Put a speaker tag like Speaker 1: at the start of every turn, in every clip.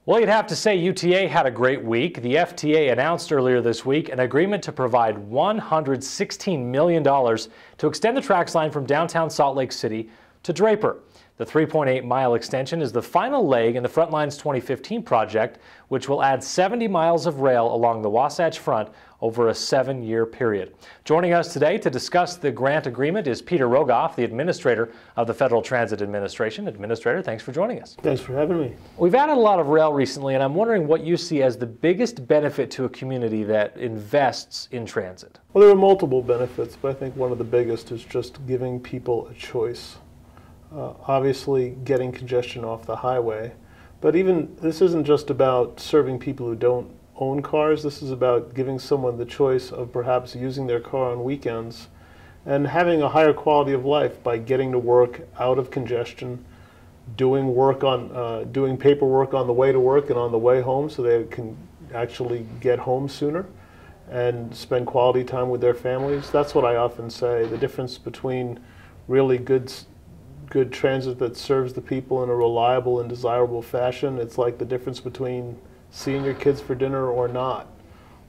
Speaker 1: Well, you'd have to say UTA had a great week. The FTA announced earlier this week an agreement to provide $116 million to extend the TRAX line from downtown Salt Lake City to Draper. The 3.8-mile extension is the final leg in the Frontline's 2015 project, which will add 70 miles of rail along the Wasatch Front over a 7-year period. Joining us today to discuss the grant agreement is Peter Rogoff, the Administrator of the Federal Transit Administration. Administrator, thanks for joining us.
Speaker 2: Thanks for having me.
Speaker 1: We've added a lot of rail recently, and I'm wondering what you see as the biggest benefit to a community that invests in transit.
Speaker 2: Well, there are multiple benefits, but I think one of the biggest is just giving people a choice. Obviously, getting congestion off the highway, but even this isn't just about serving people who don't own cars. This is about giving someone the choice of perhaps using their car on weekends and having a higher quality of life by getting to work out of congestion, doing paperwork on the way to work and on the way home so they can actually get home sooner and spend quality time with their families. That's what I often say, the difference between really good transit that serves the people in a reliable and desirable fashion. It's like the difference between seeing your kids for dinner or not,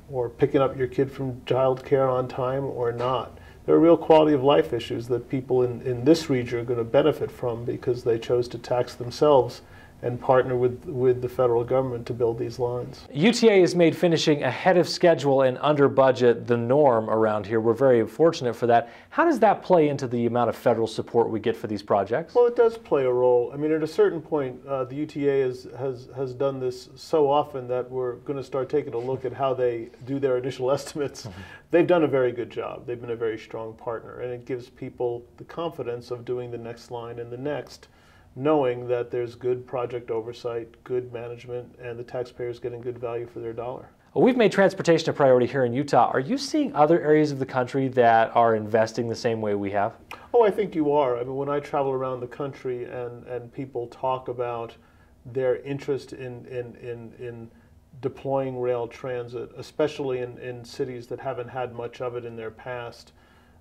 Speaker 2: or picking up your kid from childcare on time or not. There are real quality of life issues that people in this region are going to benefit from because they chose to tax themselves and partner with the federal government to build these lines.
Speaker 1: UTA has made finishing ahead of schedule and under budget the norm around here. We're very fortunate for that. How does that play into the amount of federal support we get for these projects?
Speaker 2: Well, it does play a role. I mean, at a certain point, the UTA has done this so often that we're going to start taking a look at how they do their initial estimates. They've done a very good job. They've been a very strong partner, and it gives people the confidence of doing the next line and the next, knowing that there's good project oversight, good management, and the taxpayers getting good value for their dollar.
Speaker 1: Well, we've made transportation a priority here in Utah. Are you seeing other areas of the country that are investing the same way we have?
Speaker 2: Oh, I think you are. I mean, when I travel around the country and people talk about their interest in deploying rail transit, especially in cities that haven't had much of it in their past,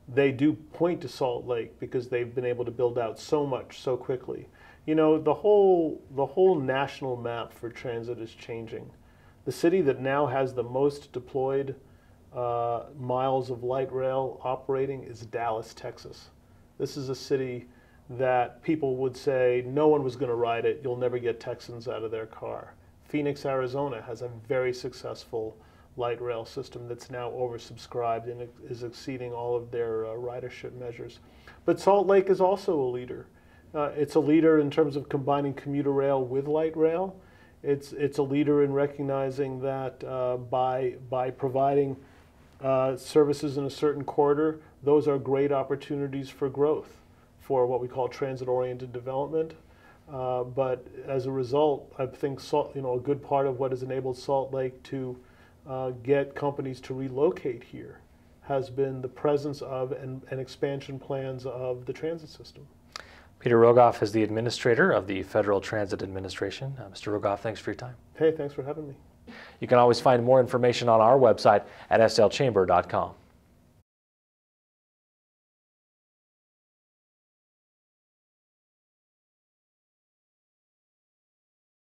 Speaker 2: they do point to Salt Lake because they've been able to build out so much so quickly. You know, the whole national map for transit is changing. The city that now has the most deployed miles of light rail operating is Dallas, Texas. This is a city that people would say no one was going to ride it. You'll never get Texans out of their car. Phoenix, Arizona has a very successful light rail system that's now oversubscribed and is exceeding all of their ridership measures. But Salt Lake is also a leader. It's a leader in terms of combining commuter rail with light rail. It's a leader in recognizing that by providing services in a certain corridor, those are great opportunities for growth for what we call transit-oriented development. But as a result, I think a good part of what has enabled Salt Lake to get companies to relocate here has been the presence of and expansion plans of the transit system.
Speaker 1: Peter Rogoff is the Administrator of the Federal Transit Administration. Mr. Rogoff, thanks for your time.
Speaker 2: Hey, thanks for having me.
Speaker 1: You can always find more information on our website at slchamber.com.